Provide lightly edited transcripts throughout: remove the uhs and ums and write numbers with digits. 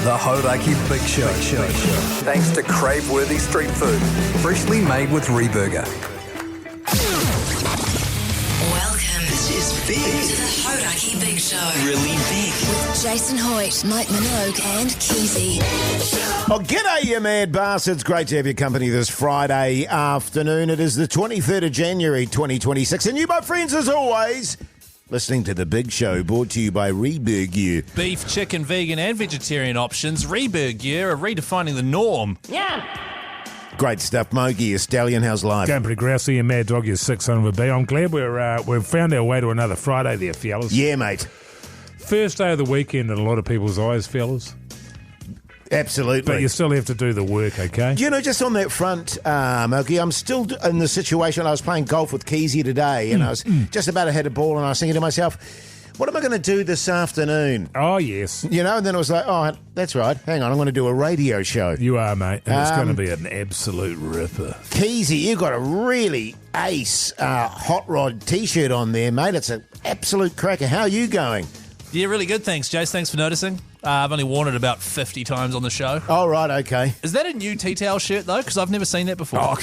The Hauraki Big Show. Thanks to crave-worthy street food, freshly made with Reburger. Welcome. This is big. To the Hauraki Big Show. Really big. With Jason Hoyte, Minogue and Keyzie. Oh, g'day, you mad bastards. Great to have your company this Friday afternoon. It is the 23rd of January, 2026. And you, my friends, as always, listening to The Big Show, brought to you by Reburger. Beef, chicken, vegan and vegetarian options. Reburger are redefining the norm. Great stuff. Mogi, a stallion, how's life? Going pretty grousey, and Mad Dog, you sick son of a bee. I'm glad we've found our way to another Friday there, fellas. Yeah, mate. First day of the weekend in a lot of people's eyes, fellas. Absolutely. But you still have to do the work, okay? You know, just on that front, Mogi, I'm still in the situation. I was playing golf with Keyzie today, and I was just about to hit a ball, and I was thinking to myself, what am I going to do this afternoon? Oh, yes. You know, and then I was like, oh, that's right. Hang on, I'm going to do a radio show. You are, mate. And it's going to be an absolute ripper. Keyzie, you've got a really ace hot rod T-shirt on there, mate. It's an absolute cracker. How are you going? Yeah, really good. Thanks, Jase. Thanks for noticing. I've only worn it about 50 times on the show. Oh, right, okay. Is that a new tea-towel shirt, though? Because I've never seen that before. Oh,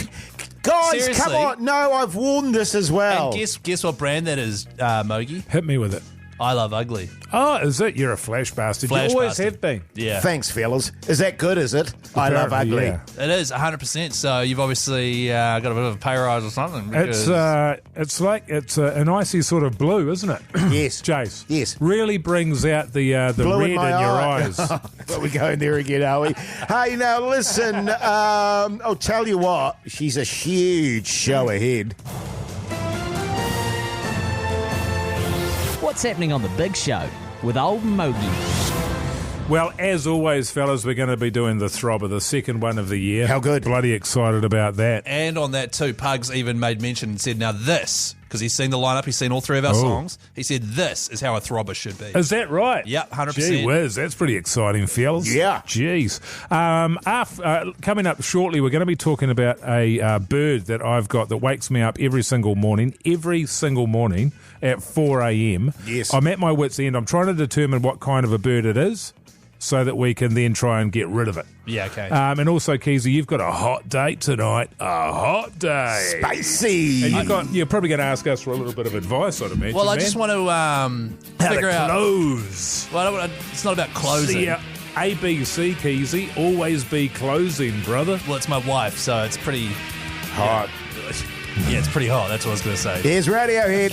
guys, Seriously? come on. No, I've worn this as well. And guess what brand that is, Mogi? Hit me with it. I Love Ugly. Oh, is it? You're a flash bastard. Flash you always bastard. have been. Yeah. Thanks, fellas. Is that good, is it? I love Apparently, ugly. yeah. It is, 100%. So you've obviously got a bit of a pay rise or something. Because It's like an icy sort of blue, isn't it? Yes. Jace. Yes. Really brings out the Blue red in my your eye. eyes. But we're going there again, are we? Hey, now listen, I'll tell you what, she's a huge show ahead. What's happening on The Big Show with old Mogi? Well, as always, fellas, we're going to be doing the Throbber, the second one of the year. How good. Bloody excited about that. And on that too, Pugs even made mention and said, now this, because he's seen the lineup, he's seen all three of our songs, he said this is how a Throbber should be. Is that right? Yep, 100%. Gee whiz, that's pretty exciting, fellas. Yeah. Jeez. Coming up shortly, we're going to be talking about a bird that I've got that wakes me up every single morning at 4 a.m. Yes. I'm at my wit's end. I'm trying to determine what kind of a bird it is so that we can then try and get rid of it. Yeah, okay. And also, Keyzie, you've got a hot date tonight. A hot day. Spicy. And you're probably going to ask us for a little bit of advice, I'd imagine. Well, I man. just want to How figure to out. close. Well, it's not about closing. See, ABC, Keyzie, always be closing, brother. Well, it's my wife, so it's pretty Hot. Yeah, it's pretty hot. That's what I was going to say. Here's Radiohead.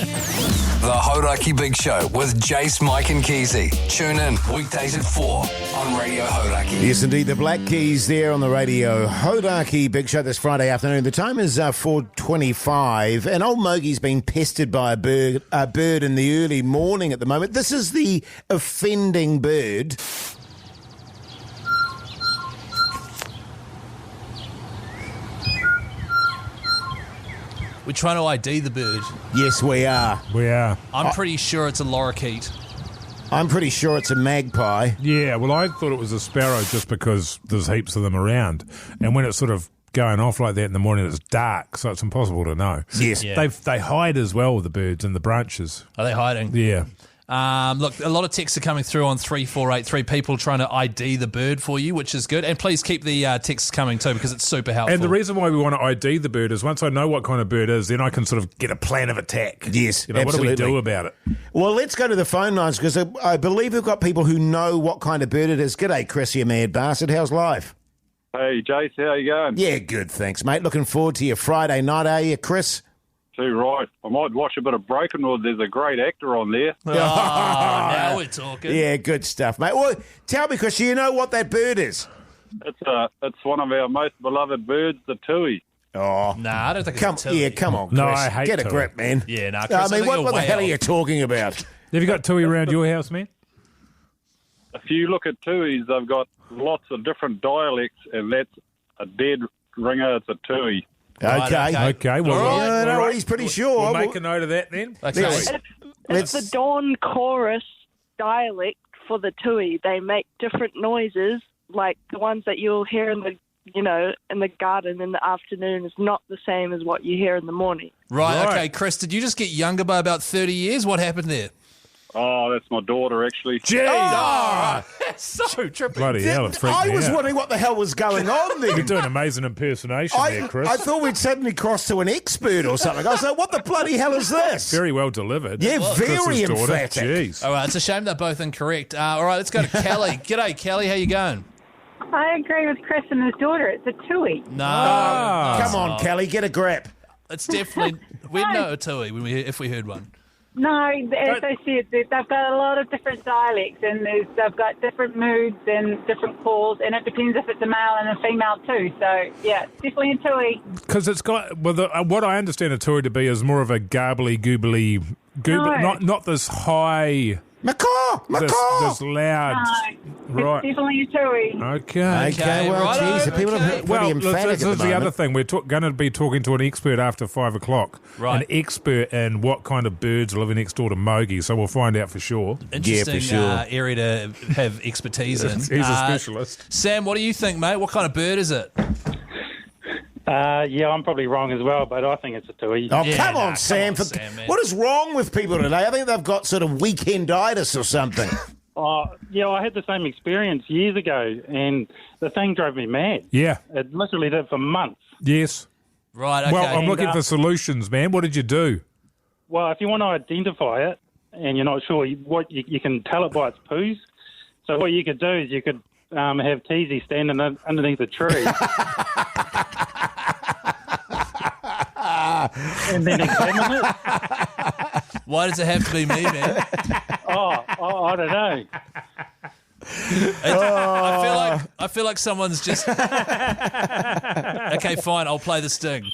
The Hauraki Big Show with Jase, Mike and Keyzie. Tune in weekdays at 4 on Radio Hauraki. Yes, indeed, the Black Keys there on the Radio Hauraki Big Show this Friday afternoon. The time is 4:25, and old Mogi's been pestered by a bird in the early morning at the moment. This is the offending bird. We're trying to ID the bird. Yes, we are. We are. I'm pretty sure it's a lorikeet. I'm pretty sure it's a magpie. Yeah, well, I thought it was a sparrow just because there's heaps of them around. And when it's sort of going off like that in the morning, it's dark, so it's impossible to know. Yes. Yeah. They hide as well, the birds in the branches. Are they hiding? Yeah. Look, a lot of texts are coming through on 3483, people trying to ID the bird for you, which is good. And please keep the texts coming too, because it's super helpful. And the reason why we want to ID the bird is once I know what kind of bird it is, then I can sort of get a plan of attack. Yes, What do absolutely. we do about it? Well, let's go to the phone lines, because I believe we've got people who know what kind of bird it is. G'day, Chris, you mad bastard. How's life? Hey, Jase, how you going? Yeah, good, thanks, mate. Looking forward to your Friday night, are you, Chris? Too right. I might watch a bit of Broken Wood. There's a great actor on there. Oh, now we're talking. Yeah, good stuff, mate. Well, tell me, Chris, do you know what that bird is? It's one of our most beloved birds, the tui. Oh, Nah, I don't think it's a tui. yeah, come on, Chris. No, I hate Get a tui. grip, man. Yeah, nah, Chris, I I mean, think what you're the way hell are off. you talking about? Have you got tui around your house, man? If you look at tuis, they've got lots of different dialects, and that's a dead ringer. It's a tui. Right, Okay. Okay, well, All right. No, he's pretty sure. we'll make a note of that then. Okay. Let's- It's the dawn chorus dialect for the tui. They make different noises, like the ones that you'll hear in the garden in the afternoon is not the same as what you hear in the morning. Right, Right. okay. Chris, did you just get younger by about 30 years? What happened there? Oh, that's my daughter, actually. Jeez! Oh, So trippy. Bloody hell, it freaked I me was out. wondering what the hell was going on there. You're doing an amazing impersonation there, Chris. I thought we'd suddenly crossed to an expert or something. I was like, what the bloody hell is this? Very well delivered. Yeah, very Chris's daughter. emphatic. Jeez. All right, it's a shame they're both incorrect. All right, let's go to Kelly. G'day, Kelly. How you going? I agree with Chris and his daughter. It's a tui. No. Come on, Kelly, get a grip. It's definitely... We'd know a tui if we heard one. No, as I said, they've got a lot of different dialects, and they've got different moods and different calls, and it depends if it's a male and a female too. So, yeah, it's definitely a tui. Because it's got... Well, what I understand a tui to be is more of a garbly-goobly... No. Not this high... Macaw! This loud... No, Right. it's definitely a tui. Okay. Okay, well, righto, geez, the people are pretty Well, emphatic this at is the the other moment. thing. We're going to be talking to an expert after 5 o'clock. Right. An expert in what kind of birds are living next door to Mogi, so we'll find out for sure. Interesting Yeah, for sure. area to have expertise in. He's a specialist. Sam, what do you think, mate? What kind of bird is it? Yeah, I'm probably wrong as well, but I think it's a tui. Oh, Yeah, come nah, on, Sam. come on, Sam, man. What is wrong with people today? I think they've got sort of weekenditis or something. Yeah, I had the same experience years ago, and the thing drove me mad. Yeah. It literally did for months. Yes. Right, okay. Well, I'm looking for solutions, man. What did you do? Well, if you want to identify it and you're not sure, you can tell it by its poos. So what you could do is you could have Keyzie standing underneath a tree. And then examine it. Why does it have to be me, man? I don't know. I feel like someone's just... Okay, fine, I'll play the sting.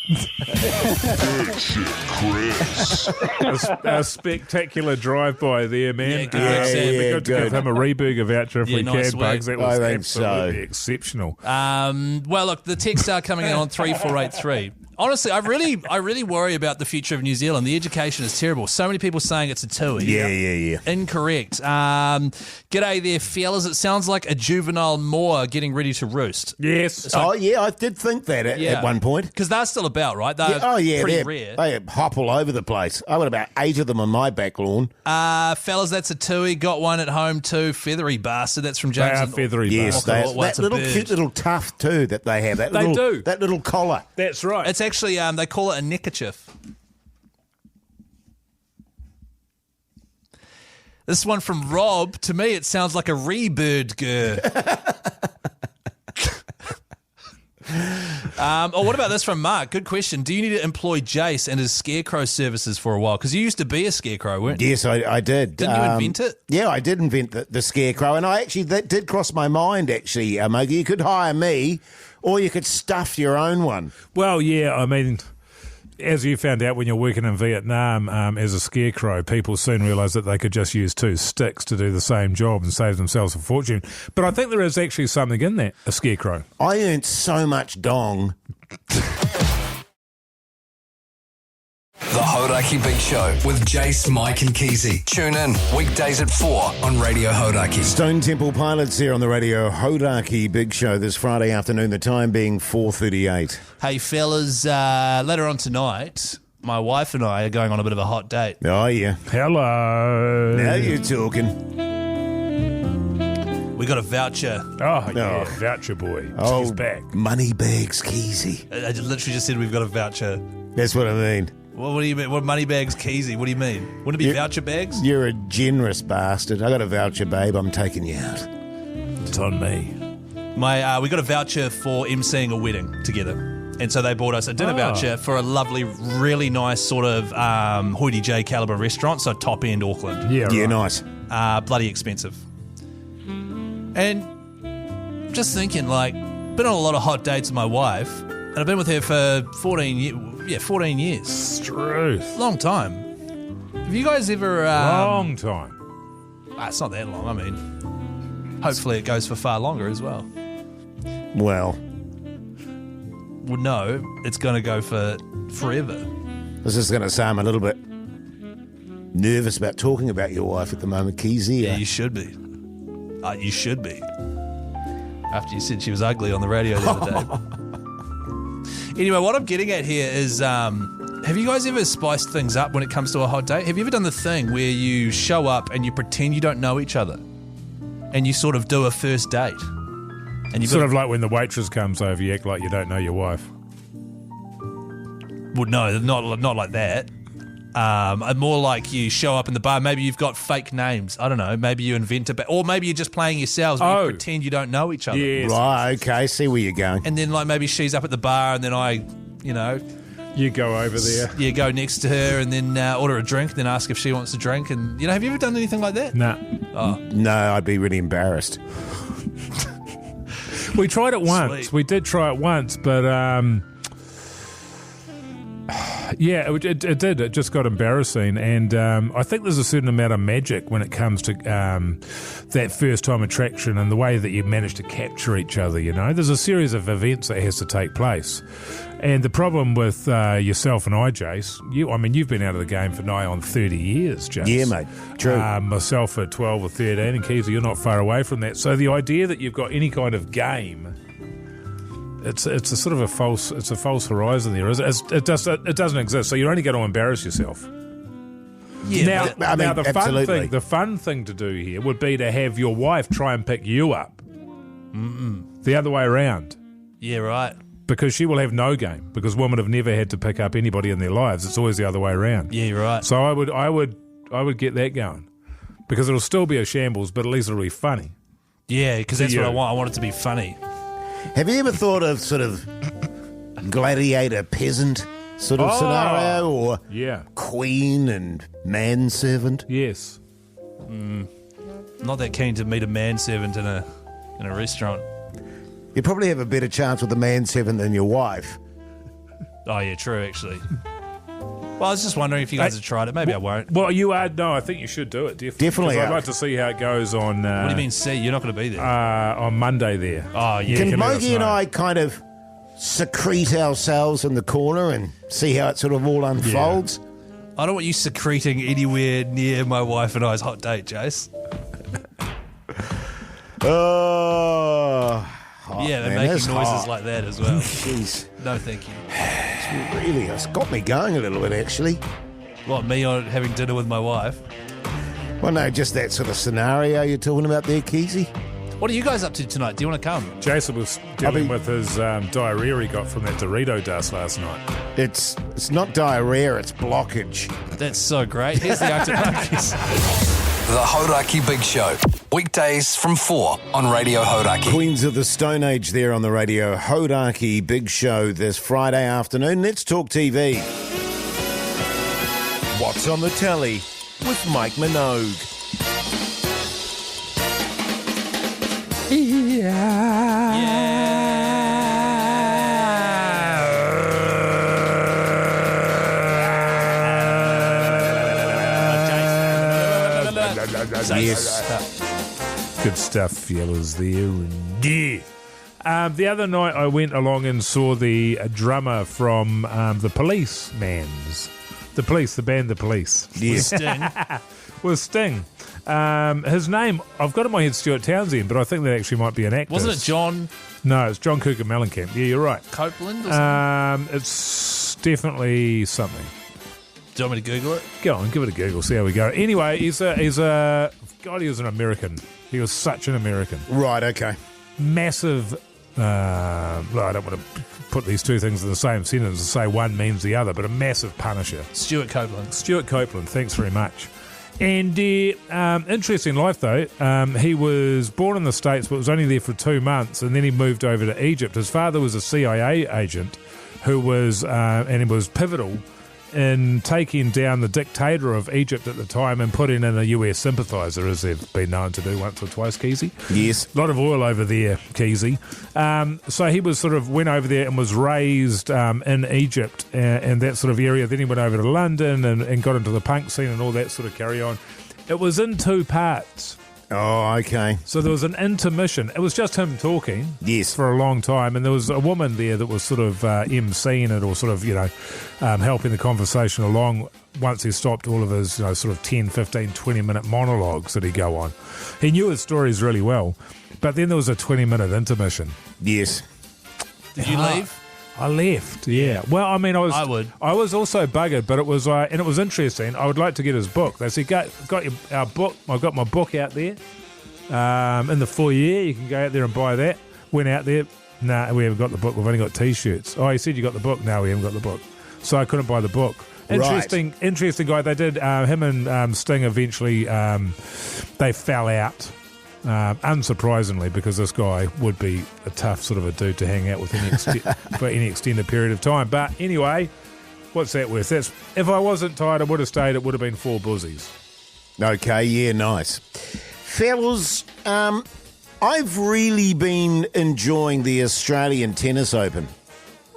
A spectacular drive-by there, man. Yeah, good work, Sam. It'd be good to good. give him a reburger voucher if Yeah, we nice can, work. Bugs. That I was think so. absolutely exceptional. Well, look, the texts are coming in on 3483. Honestly, I really worry about the future of New Zealand. The education is terrible. So many people saying it's a tui. Yeah. Incorrect. G'day there, fellas. It sounds like a juvenile moor getting ready to roost. Yes. Oh, yeah, I did think that at one point. Because they're still about, right? They're pretty rare. They hop all over the place. I've got about 8 of them on my back lawn. Fellas, that's a tui. Got one at home too. Feathery bastard. That's from They James. are feathery. Yes, bastards. Well, it's that a little bird. cute little tuft too that they have. They do. That little collar. That's right. It's actually, they call it a neckerchief. This one from Rob, to me it sounds like a rebird gur. What about this from Mark? Good question. Do you need to employ Jase and his scarecrow services for a while? Because you used to be a scarecrow, weren't you? Yes, I did. Didn't you invent it? Yeah, I did invent the scarecrow, and that did cross my mind, actually, Mogi. You could hire me, or you could stuff your own one. Well, yeah, I mean, as you found out when you're working in Vietnam as a scarecrow, people soon realised that they could just use 2 sticks to do the same job and save themselves a fortune. But I think there is actually something in that, a scarecrow. I earned so much dong. The Hauraki Big Show with Jase, Mike and Keyzie. Tune in weekdays at 4 on Radio Hauraki. Stone Temple Pilots here on the Radio Hauraki Big Show this Friday afternoon, the time being 4:38. Hey, fellas, later on tonight, my wife and I are going on a bit of a hot date. Oh, yeah. Hello. Now you're talking. We got a voucher. Oh, yeah, voucher boy. Oh, He's back. Money bags, Keyzie. I literally just said we've got a voucher. That's what I mean. What do you mean? What money bags, Keyzie? What do you mean? Wouldn't it be voucher bags? You're a generous bastard. I got a voucher, babe. I'm taking you out. It's on me. We got a voucher for emceeing a wedding together. And so they bought us a dinner voucher for a lovely, really nice sort of Hoyte J caliber restaurant, so top end Auckland. Yeah, Yeah, right. nice. Bloody expensive. And just thinking, like, been on a lot of hot dates with my wife, and I've been with her for 14 years. Truth. Long time. Have you guys ever... Long time. It's not that long, I mean. Hopefully it goes for far longer as well. Well, Well, no, it's going to go for forever. this is going to say I'm a little bit nervous about talking about your wife at the moment, Keyzie. Yeah, you should be. You should be. After you said she was ugly on the radio the other day. Anyway, what I'm getting at here is Have you guys ever spiced things up when it comes to a hot date? Have you ever done the thing where you show up and you pretend you don't know each other, and you sort of do a first date? And you sort of like when the waitress comes over, you act like you don't know your wife. Well, no, not like that. More like you show up in the bar. Maybe you've got fake names. I don't know. Maybe you invent or maybe you're just playing yourselves. But you pretend you don't know each other. Yes. Right. Okay. See where you're going. And then like maybe she's up at the bar, and then you go over there. You go next to her, and then order a drink, then ask if she wants a drink. And have you ever done anything like that? Nah. Oh. No, I'd be really embarrassed. We tried it once. Sweet. We did try it once, but yeah, it did. It just got embarrassing, and I think there's a certain amount of magic when it comes to that first time attraction and the way that you manage to capture each other. There's a series of events that has to take place, and the problem with yourself and I, Jase, you've been out of the game for nigh on 30 years, Jase. Yeah, mate. True. Myself for 12 or 13, and Keyzie, you're not far away from that. So the idea that you've got any kind of game. It's a sort of a false horizon there. It doesn't exist. So you're only going to embarrass yourself. Yeah. Now the absolutely. fun thing to do here would be to have your wife try and pick you up. The other way around. Yeah, right. Because she will have no game. Because women have never had to pick up anybody in their lives. It's always the other way around. Yeah, you're right. So I would get that going. Because it'll still be a shambles, but at least it'll be funny. Yeah, because that's what I want. I want it to be funny. Have you ever thought of sort of gladiator peasant sort of scenario, or queen and manservant? Yes. Not that keen to meet a manservant in a restaurant. You probably have a better chance with a manservant than your wife. Oh yeah, true actually. Well, I was just wondering if you guys have tried it. Maybe I won't. Well, you are. No, I think you should do it. Definitely. I'd like to see how it goes on. What do you mean, see? You're not going to be there. On Monday there. Oh, yeah. Can Mogi and I kind of secrete ourselves in the corner and see how it sort of all unfolds? Yeah. I don't want you secreting anywhere near my wife and I's hot date, Jase. Oh. Yeah, they're making noises like that as well. Jeez. No, thank you. It's got me going a little bit, actually. What, me on having dinner with my wife? Well, no, just that sort of scenario you're talking about there, Keyzie. What are you guys up to tonight? Do you want to come? Jason was dealing with his diarrhea he got from that Dorito dust last night. It's not diarrhea, it's blockage. That's so great. Here's the Octopus. The Hauraki Big Show. Weekdays from 4 on Radio Hauraki. Queens of the Stone Age there on the Radio Hauraki Big Show this Friday afternoon. Let's talk TV. What's on the telly with Mike Minogue. Yes. Good stuff, fellas there. The other night I went along and saw the drummer from the Policeman's. The band The Police. Yes. With Sting. His name, I've got in my head Stuart Townsend, but I think that actually might be an actor. Wasn't it John? No, it's John Cougar Mellencamp. Yeah, you're right. Copeland or something? It's definitely something. Do you want me to Google it? Go on, give it a Google, see how we go. Anyway, he was an American. He was such an American. Right, okay. Massive, I don't want to put these two things in the same sentence and say one means the other, but a massive punisher. Stuart Copeland, thanks very much. And interesting life, though. He was born in the States, but was only there for 2 months, and then he moved over to Egypt. His father was a CIA agent who was, and he was pivotal in taking down the dictator of Egypt at the time and putting in a US sympathiser, as they've been known to do once or twice, Keyzie. Yes. A lot of oil over there, Keyzie. So he was went over there and was raised in Egypt and that sort of area. Then he went over to London and got into the punk scene and all that sort of carry on. It was in 2 parts. Oh, okay. So there was an intermission. It was just him talking. Yes. For a long time. And there was a woman there that was sort of emceeing it or sort of, helping the conversation along once he stopped all of his, sort of 10, 15, 20-minute monologues that he'd go on. He knew his stories really well. But then there was a 20-minute intermission. Yes. Did you leave? I left, yeah. Well, I mean, I would. I was also buggered, but it was and it was interesting. I would like to get his book. They said, got our book. I've got my book out there in the foyer. You can go out there and buy that. Went out there. Nah, we haven't got the book. We've only got T-shirts. Oh, he said you got the book. No, we haven't got the book. So I couldn't buy the book. Interesting guy. They did, him and Sting eventually, they fell out. Unsurprisingly, because this guy would be a tough sort of a dude to hang out with for any extended period of time. But anyway, what's that worth? If I wasn't tired, I would have stayed. It would have been 4 buzzies. Okay, yeah, nice. Fellas, I've really been enjoying the Australian Tennis Open.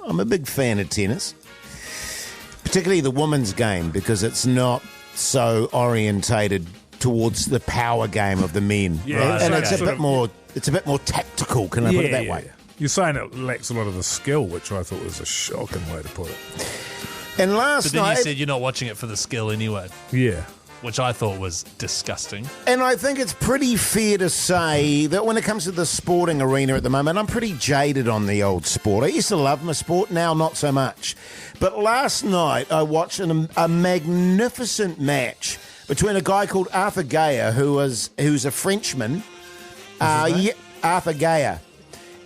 I'm a big fan of tennis, particularly the women's game, because it's not so orientated towards the power game of the men. Yeah, and it's a bit more tactical, can I put it that way? You're saying it lacks a lot of the skill, which I thought was a shocking way to put it. And last But then night, you said you're not watching it for the skill anyway. Yeah. Which I thought was disgusting. and I think it's pretty fair to say that when it comes to the sporting arena at the moment, I'm pretty jaded on the old sport. I used to love my sport, now not so much. But last night I watched a magnificent match between a guy called Arthur Gaia, who's a Frenchman. Arthur Gaia.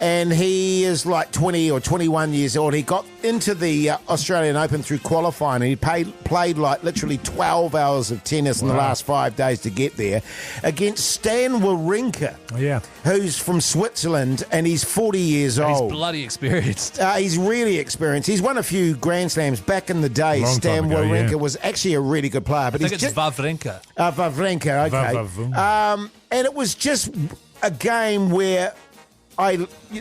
And he is like 20 or 21 years old. He got into the Australian Open through qualifying, and he played like literally 12 hours of tennis in the last 5 days to get there against Stan Wawrinka, who's from Switzerland, and he's 40 years old. He's bloody experienced. He's really experienced. He's won a few Grand Slams back in the day. Stan Wawrinka was actually a really good player. But I think it's Wawrinka. Wawrinka, okay. And it was just a game where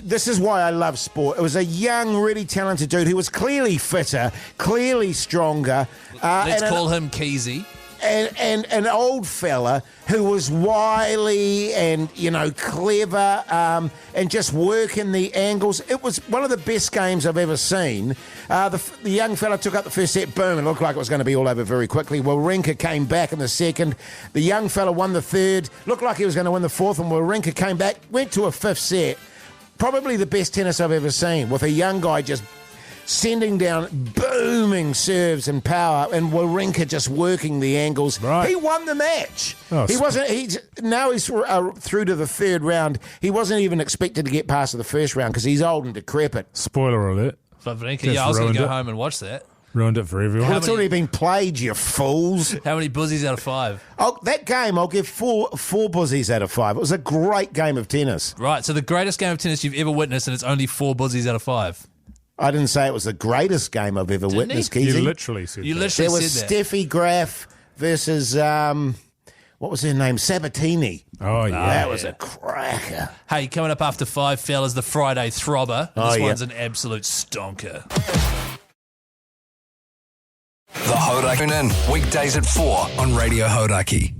this is why I love sport. It was a young, really talented dude who was clearly fitter, clearly stronger. Let's call him Keyzie. And an old fella who was wily and, clever and just working the angles. It was one of the best games I've ever seen. The young fella took up the first set, boom, it looked like it was going to be all over very quickly. Wawrinka came back in the second. The young fella won the third, looked like he was going to win the fourth, and Wawrinka came back, went to a fifth set. Probably the best tennis I've ever seen, with a young guy just sending down booming serves and power, and Wawrinka just working the angles. Right. He won the match. Oh, Now he's through to the third round. He wasn't even expected to get past the first round because he's old and decrepit. Spoiler alert. Wawrinka, I was going to go home and watch that. Ruined it for everyone. Well, it's already been played, you fools. How many buzzies out of 5? That game, I'll give four buzzies out of 5. It was a great game of tennis. Right, so the greatest game of tennis you've ever witnessed, and it's only 4 buzzies out of 5. I didn't say it was the greatest game I've ever witnessed, Keyzie. You literally said that. There was Steffi Graf versus, what was her name? Sabatini. Oh, yeah. That was a cracker. Hey, coming up after 5, fellas, the Friday Throbber. This one's an absolute stonker. The Hauraki. Tune in weekdays at 4 on Radio Hauraki.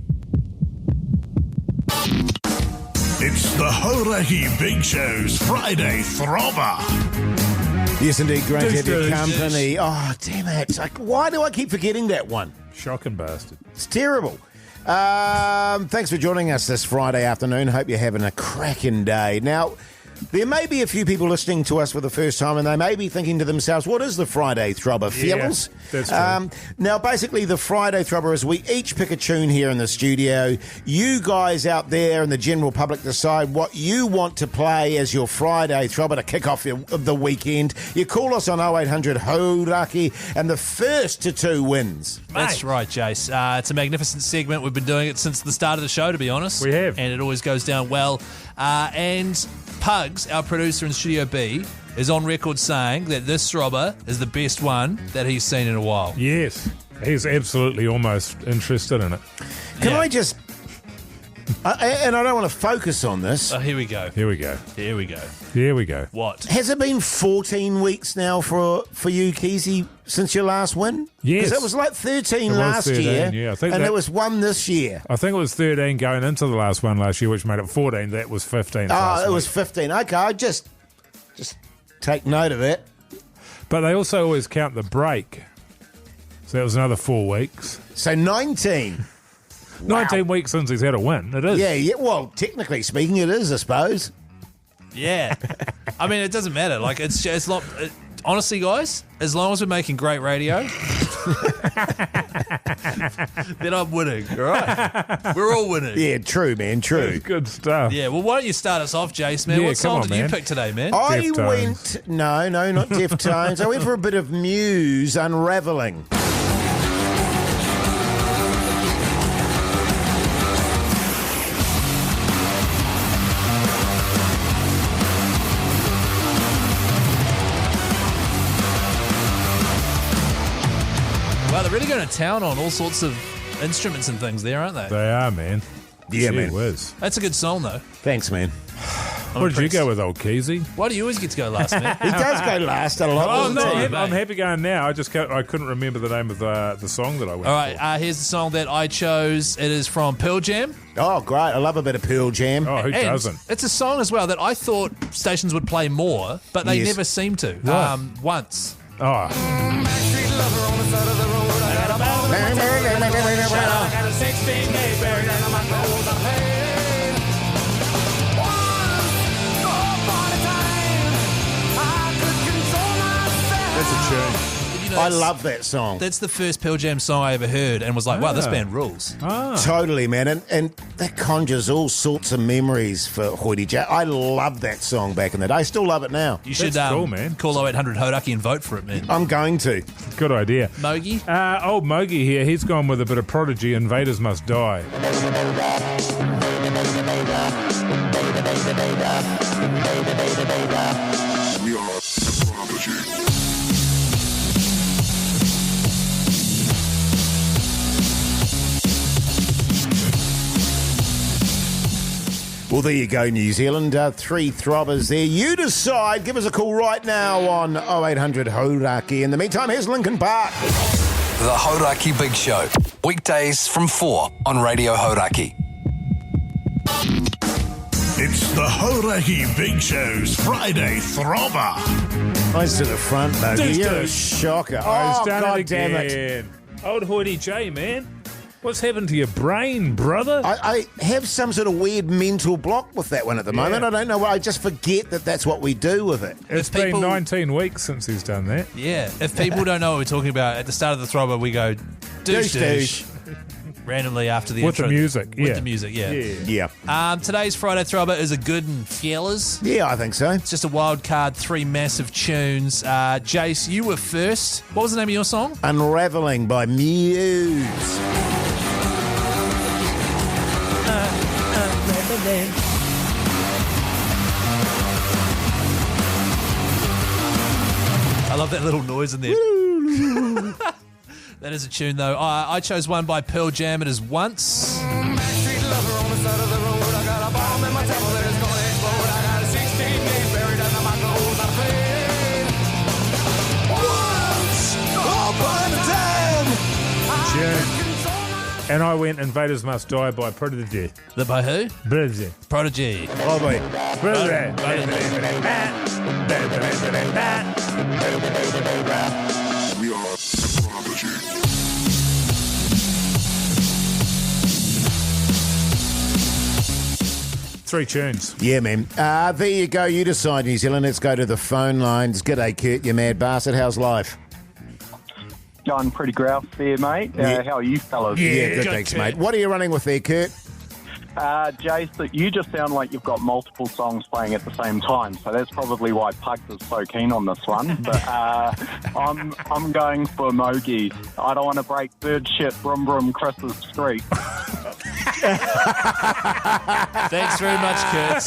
It's the Hauraki Big Show's Friday Throbber. Yes, indeed. Great to have your company. Oh, damn it. Why do I keep forgetting that one? Shocking bastard. It's terrible. Thanks for joining us this Friday afternoon. Hope you're having a cracking day. Now, there may be a few people listening to us for the first time, and they may be thinking to themselves, what is the Friday Throbber, fellas? That's true. Now, basically, the Friday Throbber is we each pick a tune here in the studio. You guys out there and the general public decide what you want to play as your Friday Throbber to kick off the weekend. You call us on 0800 Hauraki, and the first to 2 wins. That's right, Jase. It's a magnificent segment. We've been doing it since the start of the show, to be honest. We have. And it always goes down well. And Pugs, our producer in Studio B, is on record saying that this Throbber is the best one that he's seen in a while. Yes. He's absolutely almost interested in it. Can I just... and I don't want to focus on this. Oh, here we go. Here we go. Here we go. Here we go. What? Has it been 14 weeks now for you, Keyzie, since your last win? Yes. Because it was like 13 last 13, year, yeah. I think and there was 1 this year. I think it was 13 going into the last one last year, which made it 14. That was 15. Oh, it was 15. Okay, I just take note of it. But they also always count the break. So that was another 4 weeks. So 19. 19 weeks since he's had a win. It is. Yeah. Well, technically speaking, it is, I suppose. Yeah. I mean, it doesn't matter. Like, it's not... honestly, guys, as long as we're making great radio, then I'm winning, all right? We're all winning. Yeah, true, man, true. Good stuff. Yeah, well, why don't you start us off, Jace, man? Yeah, What song come on, did you man. pick today, man? I Deftones. went... No, not Deftones. I went for a bit of Muse, Unraveling. Wow, they're really going to town on all sorts of instruments and things there, aren't they? They are, man. Yeah, Gee man. whiz. That's a good song, though. Thanks, man. What did you go with, old Keyzie? Why do you always get to go last, man? He does go last a lot. Oh, doesn't no, he? I'm happy going now. I couldn't remember the name of the song that I went All right, here's the song that I chose. It is from Pearl Jam. Oh, great. I love a bit of Pearl Jam. for. Oh, who And doesn't? It's a song as well that I thought stations would play more, but they Yes. never seem to. What? Once. Oh, that's a tune. You know, I that's- love that song. That's the first Pearl Jam song I ever heard and was like, wow, this band rules. Totally, man. And that conjures all sorts of memories for Hoyte J. I love that song back in the day. I still love it now. You should That's cool, man. call 0800 Hauraki and vote for it, man. I'm going to. Good idea. Mogi? Old Mogi here, he's gone with a bit of Prodigy, Invaders Must Die. Well, there you go, New Zealand. 3 throbbers there. You decide. Give us a call right now on 0800 Hauraki. In the meantime, here's Linkin Park. The Hauraki Big Show. Weekdays from 4 on Radio Hauraki. It's the Hauraki Big Show's Friday Throbber. Eyes to the front, though. Douche, You're a douche. shocker. He's Oh, done God it damn it. again. Old Hoyte J, man. What's happened to your brain, brother? I have some sort of weird mental block with that one at the moment. Yeah. I don't know why. I just forget that that's what we do with it. It's If people- been 19 weeks since he's done that. Yeah. If people don't know what we're talking about, at the start of the Throbber, we go douche, douche. Randomly after the With intro. the music, With yeah. the music, yeah. Yeah. Today's Friday Throbber is a good one, fellas. Yeah, I think so. It's just a wild card, 3 massive tunes. Jace, you were first. What was the name of your song? Unraveling by Muse. I love that little noise in there. That is a tune, though. I chose one by Pearl Jam. It is Once. And I went Invaders Must Die by Prodigy. The by who? Prodigy. Prodigy. Oh, boy. Three tunes. Yeah, man. There you go. You decide, New Zealand. Let's go to the phone lines. G'day, Kurt, you mad bastard. How's life? Going pretty grouse there, mate. Yeah. How are you fellas? Yeah, good, thanks, mate. What are you running with there, Kurt? Jace, you just sound like you've got multiple songs playing at the same time, so that's probably why Pugs is so keen on this one. But I'm going for Mogi. I don't want to break bird shit, brum brum, Chris's street. Thanks very much, Kurt.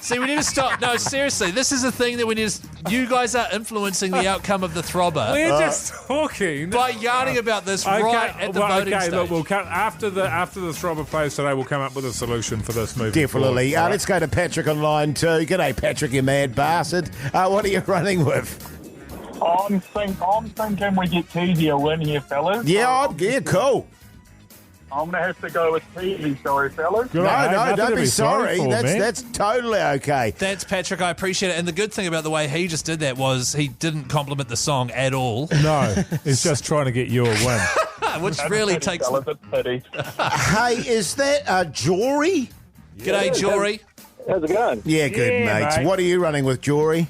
See, we need to stop. No, seriously, this is a thing that we need to... You guys are influencing the outcome of the Throbber We're just talking. by yarning about this right at the voting stage. Look, we'll come after the Throbber plays today. We'll come up with a solution for this movie. Definitely. Forward, all right? Let's go to Patrick on line 2. G'day, Patrick, you mad bastard. What are you running with? I'm thinking we get Keyzie a win here, fellas. Yeah, cool. I'm going to have to go with Keyzie, sorry, fellas. No, nothing don't to be sorry. for, man. That's totally okay. Thanks, Patrick. I appreciate it. And the good thing about the way he just did that was he didn't compliment the song at all, No, he's just trying to get your win. which really takes... Fellas, it's pity. Hey, is that Jory? G'day, Jory. How's it going? Yeah, good, Yeah, mate. mate. What are you running with, Jory?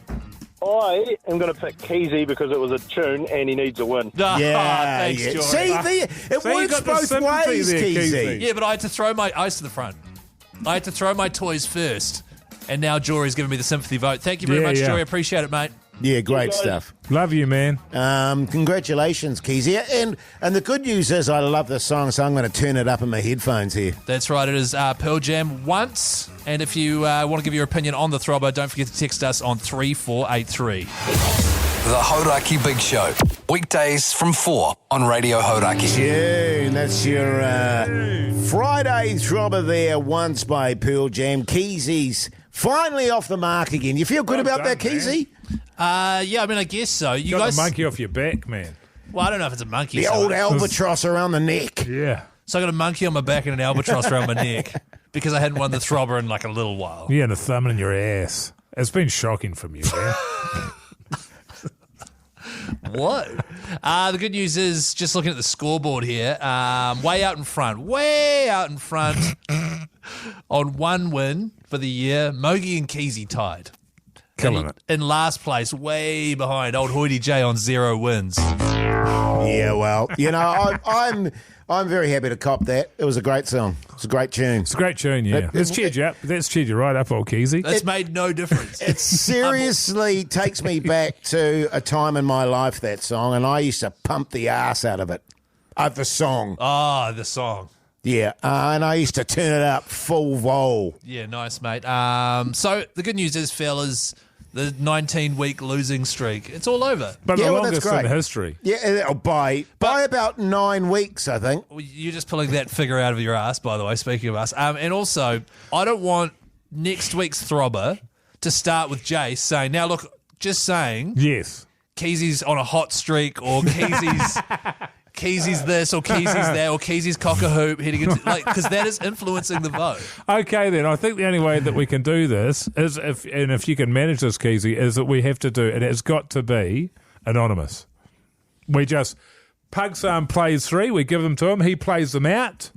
I am going to pick Keyzie because it was a tune and he needs a win. Thanks, yeah. Jory. See, it So you works got the both sympathy ways, there, Keyzie. Keyzie. Yeah, but I had to throw my ice to the front. I had to throw my toys first, and now Jory's giving me the sympathy vote. Thank you very much, Jory. Appreciate it, mate. Yeah, great stuff. Love you, man. Congratulations, Keyzie. And the good news is I love this song, so I'm going to turn it up in my headphones here. That's right. It is Pearl Jam Once. And if you want to give your opinion on the Throbber, don't forget to text us on 3483. The Hauraki Big Show. Weekdays from 4 on Radio Hauraki. June, that's your Friday Throbber there, Once by Pearl Jam. Keyzie's finally off the mark again. You feel good about that, Keyzie? Yeah, I mean, I guess so. You Got guys, the monkey off your back, man. well, I don't know if it's a monkey. The old albatross around the neck. Yeah. So I got a monkey on my back and an albatross around my neck because I hadn't won the Throbber in like a little while. Yeah, and a thumb in your ass. It's been shocking from you, man. What? The good news is, just looking at the scoreboard here, way out in front on one win for the year, Mogi and Keyzie tied. Killing it. In last place, way behind old Hoyte J on 0 wins. Yeah, well, I'm very happy to cop that. It was a great song. It's a great tune. It's a great tune, yeah. It's cheered you up. That's cheered you right up, old Keyzie. That's made no difference. It seriously takes me back to a time in my life, that song, and I used to pump the ass out of it, of the song. Ah, the song. Yeah, and I used to turn it up full vol. Yeah, nice, mate. So the good news is, fellas, the 19-week losing streak, it's all over. But Yeah, the well, that's longest in great. history. Yeah, by about 9 weeks, I think. Well, you're just pulling that figure out of your ass, by the way, speaking of us. And also, I don't want next week's Throbber to start with Jase saying, now look, just saying, Yes. Keyzie's on a hot streak, or Keyzie's this, or Keyzie's that, or Keyzie's cock a hoop, because that is influencing the vote. Okay, then. I think the only way that we can do this is, if you can manage this, Keyzie, is that we have to do, and it's got to be anonymous. We just, Pugs plays 3, we give them to him, he plays them out,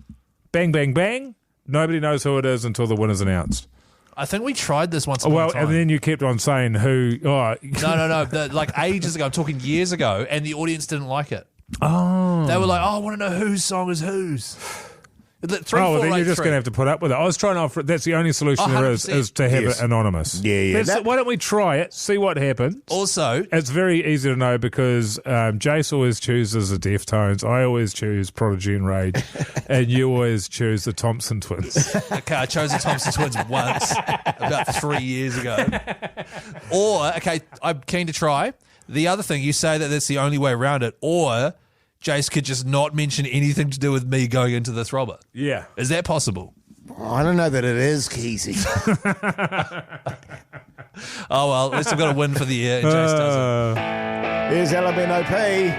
bang, bang, bang. Nobody knows who it is until the winner's announced. I think we tried this once upon a time. And then you kept on saying who. Oh. No. Like ages ago, I'm talking years ago, and the audience didn't like it. Oh. They were like, I want to know whose song is whose. 3, 4, well, then 8, you're just 3. going to have to put up with it. I was trying to offer. That's the only solution there is 100%. to have Yes. it anonymous. Yeah. Why don't we try it? See what happens. Also, It's very easy to know because Jase always chooses the Deftones. I always choose Prodigy and Rage, and you always choose the Thompson Twins. okay, I chose the Thompson Twins once, about 3 years ago. Or, okay, I'm keen to try. The other thing, you say that that's the only way around it, or Jase could just not mention anything to do with me going into the Throbber. Yeah. Is that possible? I don't know that it is, Keyzie. Oh, well, at least I've got a win for the year, and Jase doesn't. Here's LMNOP.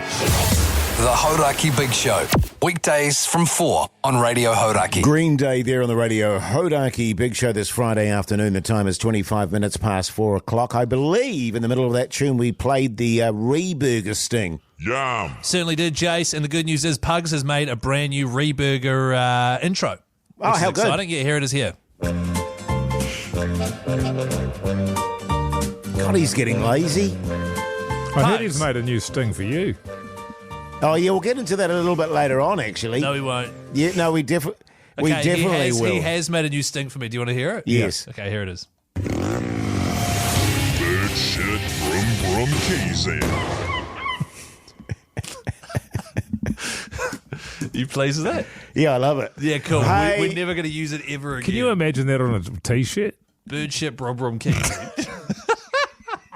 The Hauraki Big Show. Weekdays from 4 on Radio Hauraki. Green Day there on the Radio Hauraki Big Show this Friday afternoon. The time is 25 minutes past 4 o'clock. I believe in the middle of that tune we played the Reburger sting. Yum. Certainly did, Jase, and the good news is Pugs has made a brand new Reburger intro. Oh, how good. Exciting. Yeah, here it is here. God, he's getting lazy. I heard he's made a new sting for you. Oh, yeah, we'll get into that a little bit later on, actually. No, we won't. Yeah, no, we definitely will. He has made a new sting for me. Do you want to hear it? Yes. Okay, here it is. Big shit brum Keyzie. You pleased with that? Yeah, I love it. Yeah, cool. Hey. We're never going to use it ever again. Can you imagine that on a T-shirt? Bird shit brom Keyzie.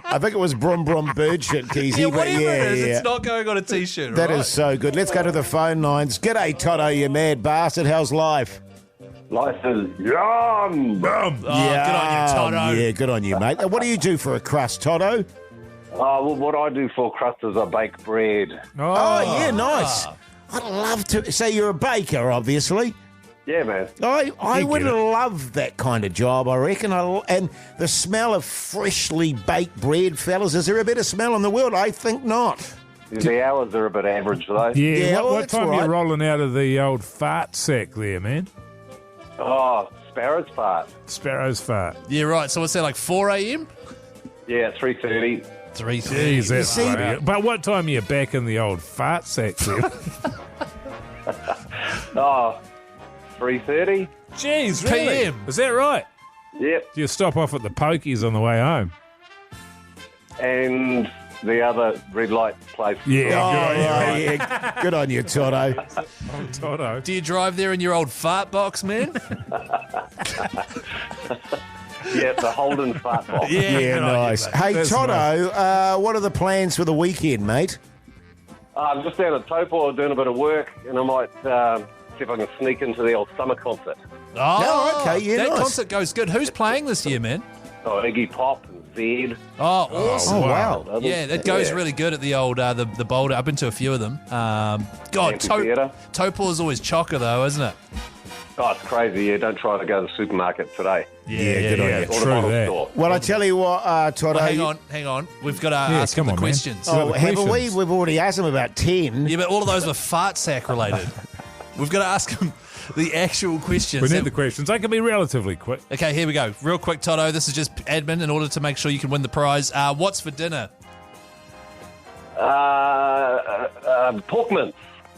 I think it was Brum Brum Bird Shit, Keyzie. Yeah, but whatever yeah, it is, yeah. it's not going on a T-shirt. That right? is so good. Let's go to the phone lines. G'day, Toto, you mad bastard. How's life? Life is yum. Oh, good on you, Toto. Yeah, good on you, mate. What do you do for a crust, Toto? Well, what I do for crust is I bake bread. Oh, yeah, nice. I'd love to. So you're a baker, obviously. Yeah, man. I would love that kind of job, I reckon. And the smell of freshly baked bread, fellas, is there a better smell in the world? I think not. The hours are a bit average, though. Yeah, well, what that's time all are you right. rolling out of the old fart sack there, man? Oh, sparrow's fart. Sparrow's fart. Yeah, right. So what's that, like 4 a.m.? Yeah, 3:30. 3:30. Jeez, that's right. But what time are you back in the old fart sack then? 3:30. Jeez, really? PM. Is that right? Yep. Do you stop off at the pokies on the way home? And the other red light place. Yeah, good on you, Toto. Toto. Do you drive there in your old fart box, man? Yeah, the Holden fart box. Yeah, nice. Hey, That's Toto, what are the plans for the weekend, mate? I'm just down at Taupo doing a bit of work, and I might see if I can sneak into the old summer concert. Oh, okay, yeah, that nice. concert goes good. Who's playing this year, man? Oh, Iggy Pop and Zed. Oh, awesome. Oh, wow. Yeah, that goes really good at the old the Boulder. I've been to a few of them. God, Amphitheatre. Taupo is always chocker though, isn't it? Oh, it's crazy. Yeah, don't try to go to the supermarket today. Good on you. Or the True bottle that. store. Well, I tell you what, Toto. Well, hang on. We've got to ask come him the on, man. questions. Oh, haven't we? questions. We've already asked him about 10. Yeah, but all of those were fart sack related. We've got to ask him the actual questions. We need the questions. They can be relatively quick. Okay, here we go. Real quick, Toto. This is just admin in order to make sure you can win the prize. What's for dinner? Pork mince.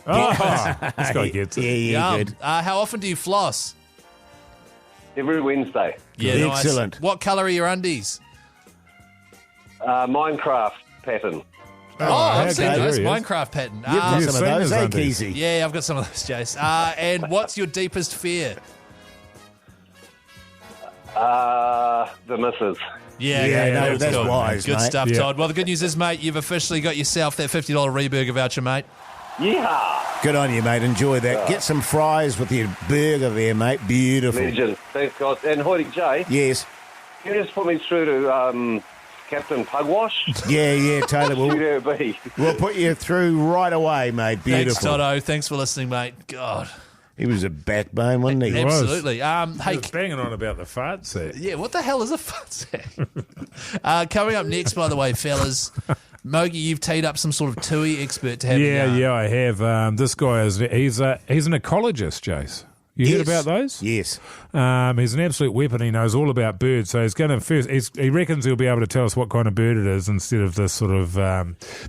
Oh, this guy gets it. Yeah, Yum. good. How often do you floss? Every Wednesday. Yeah, nice. Excellent. What colour are your undies? Minecraft pattern. I've seen okay, those. there he is. Minecraft pattern. You've got you've some of seen those, his eh, undies. Keyzie? Yeah, I've got some of those, Jase. And what's your deepest fear? The missus. Yeah, no, good. that's Good. wise, Good mate. stuff, Yeah. Todd. Well, the good news is, mate, you've officially got yourself that $50 Reburger voucher, mate. Yeah. Good on you, mate. Enjoy that. Get some fries with your burger there, mate. Beautiful. Legend. Thanks, guys. And Hoyte J, Yes. can you just put me through to Captain Pugwash? Yeah, totally. Studio B. We'll put you through right away, mate. Thanks, Beautiful. Toto. Thanks for listening, mate. God. He was a backbone, wasn't he? Absolutely. He Hey, was banging on about the fart sack. yeah, what the hell is a fart sack? Coming up next, by the way, fellas, Mogi, you've teed up some sort of TUI expert to have. Yeah, I have. This guy he's an ecologist, Jase. You heard about those? Yes. He's an absolute weapon. He knows all about birds. So he's going to first. He reckons he'll be able to tell us what kind of bird it is instead of this sort of